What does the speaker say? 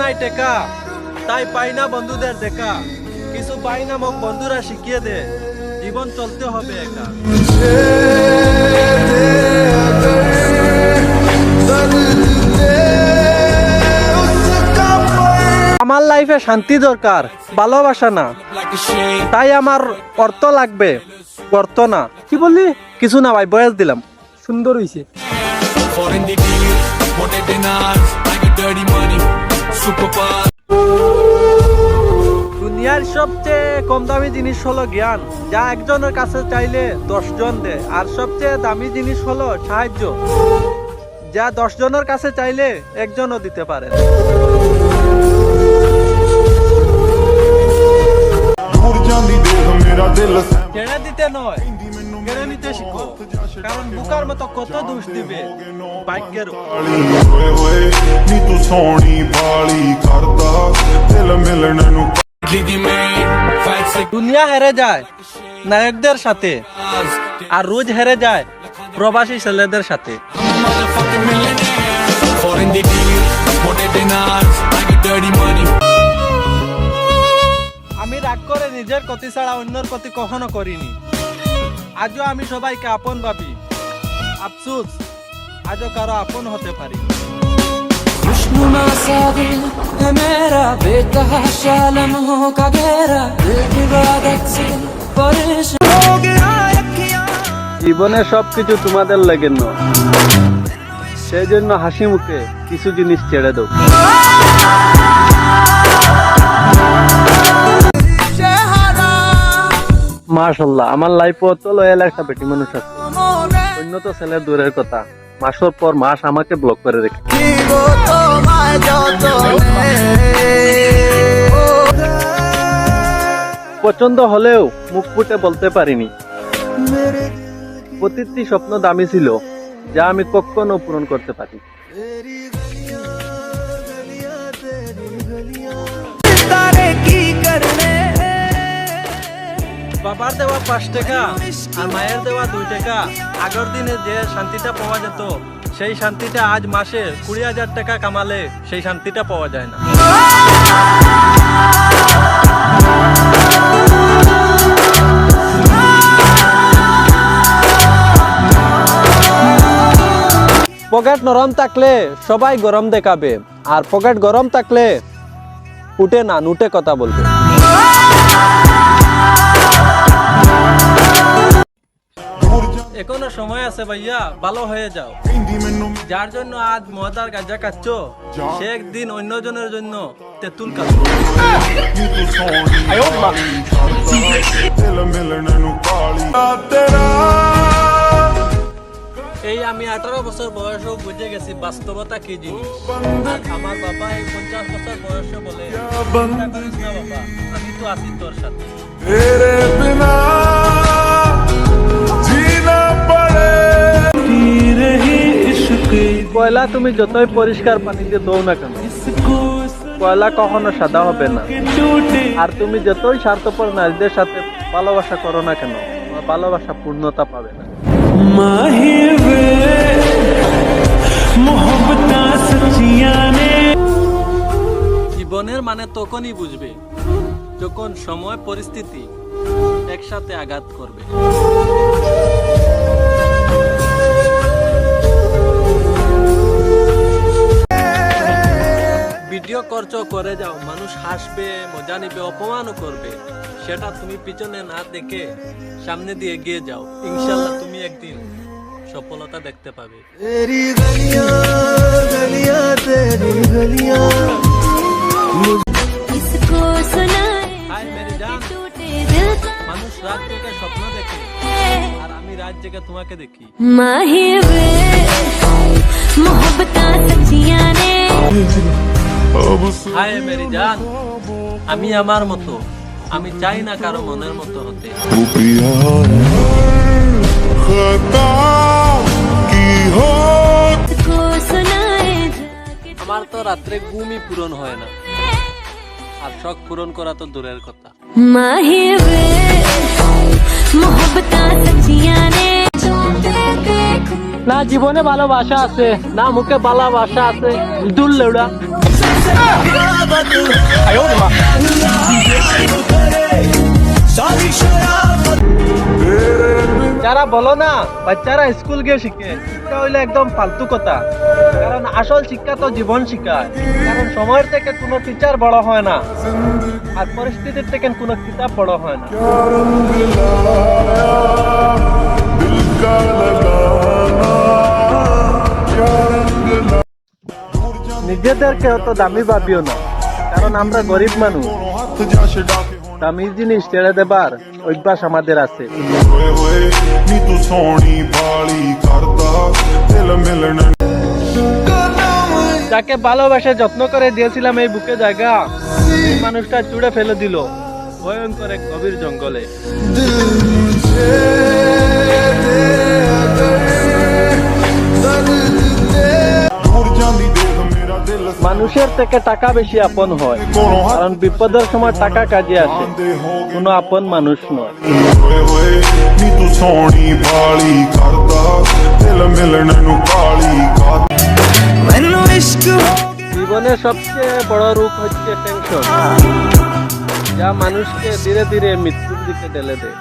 নাই টেকা, তাই পাই না বন্ধুদের দেখা। কিছু পাই না মোক বন্ধুরা শিখিয়ে দে, জীবন চলতে হবে একা। আমার লাইফে শান্তি দরকার, ভালোবাসা না। তাই আমার অর্থ লাগবে, অর্থ না। কি বললি? কিছু না ভাই, বয়স দিলাম। সুন্দর হইছে। দুনিয়ার সবচেয়ে কম দামি জিনিস হলো জ্ঞান, যা একজনের কাছে চাইলে 10 জন দেয়। আর সবচেয়ে দামি জিনিস হলো সাহায্য, যা 10 জনের কাছে চাইলে একজনও দিতে পারে। কেড়ে দিতে নয়, কেড়ে নিতে শিখো, কারণ বুকার মতো কত দোষ দিবে ভাগ্যের। দুনিয়া হেরে যায় নায়কদের সাথে, আর রোজ হেরে যায় প্রবাসী ছেলেদের সাথে। আমি রাগ করে নিজের ক্ষতি ছাড়া অন্যের ক্ষতি কখনো করিনি। আজও আমি সবাইকে আপন ভাবি, আফসোস আজও কারো আপন হতে পারি। জীবনে সবকিছু তোমাদের লাগে না, সেই জন্য হাসি মুখে কিছু জিনিস ছেড়ে দাও। মাশাআল্লাহ, আমার লাইফে তো লয়াল একটা বেটি মানুষ আছে। অন্য তো ছেলে দূরের কথা, মাসের পর মাস আমাকে ব্লক করে রেখে। পছন্দ হলেও মুখ ফুটে বলতে পারিনি। প্রতিটি স্বপ্ন দামি ছিল, যা আমি কখনো পূরণ করতে পারি। বাবার দেওয়া 5 টাকা আর মায়ের দেওয়া 2 টাকা, আগের দিনে যে শান্তিটা পাওয়া যেত, সেই শান্তিটা আজ মাসে 20,000 টাকা কামালে সেই শান্তিটা পাওয়া যায় না। পকেট নরম থাকলে সবাই গরম দেখাবে, আর পকেট গরম থাকলে উঠে না নুটে কথা বলবে। এখনো সময় আছে ভাইয়া, ভালো হয়ে যাও। যার জন্য আজ মদার গাঁজা খাচ্ছ, সে একদিন অন্যজনের জন্য তেঁতুল কাটবে। এই আমি 18 বছর বয়সেও বুঝে গেছি বাস্তবতা কি জিনিস। আর আমার বাবা এই 50 বছর বয়সে বলে, চিন্তা করিস না বাবা, আমি তো আছি তোর সাথে। কয়লা তুমি যতই পরিষ্কার পানিতে দাও না কেন, কয়লা কখনো সাদা হবে না। আর তুমি যতই স্বার্থপর নারীদের সাথে ভালোবাসা করো না কেন, ভালোবাসা পূর্ণতা পাবে না। জীবনের মানে তখনই বুঝবে যখন সময় পরিস্থিতি একসাথে আঘাত করবে। ভিডিও করছো করে যাও, মানুষ হাসবে, মজা নিবে, অপমানও করবে, সেটা তুমি পিছনে না দেখে সামনে দিয়ে এগিয়ে যাও। ইনশাআল্লাহ তুমি একদিন সফলতা দেখতে পাবে। মানুষ রাত জেগে স্বপ্ন দেখে, আর আমি রাত জেগে তোমাকে দেখি। হায় মেরি জান, আমি আমার মতো, আমি চাই না কারো মনের মতো হতে। আমার তো রাত্রে ঘুমই পূরণ হয় না, আর শখ পূরণ করা তো দূরের কথা। না জীবনে ভালোবাসা আছে, না মুখে ভালোবাসা আছে, দুল লেউড়া। যারা বলো না বাচ্চারা স্কুল গিয়ে শিখে, এটা হইলে একদম ফালতু কথা। কারণ আসল শিক্ষা তো জীবন শিক্ষা। কারণ সময়ের থেকে কোনো টিচার বড় হয় না, আর পরিস্থিতির থেকে কোনো কিতাব বড় হয় না। নিজেদেরকে অত দামি ভাবিও না, কারণ আমরা গরিব মানুষ। দামি জিনিস ছেড়ে দেবার অভ্যাস আমাদের আছে। যাকে ভালোবাসে যত্ন করে দিয়েছিলাম এই বুকে জায়গা, এই মানুষটা চুড়ে ফেলে দিল ভয়ঙ্কর এক গভীর জঙ্গলে। মানুষের থেকে টাকা বেশি আপন হয়, কারণ বিপদের সময় টাকা কাজে আসে, কোনো আপন মানুষ নয়। জীবনের সবচেয়ে বড় রোগ হচ্ছে টেনশন, যা মানুষকে ধীরে ধীরে মৃত্যুর দিকে ঠেলে দেয়।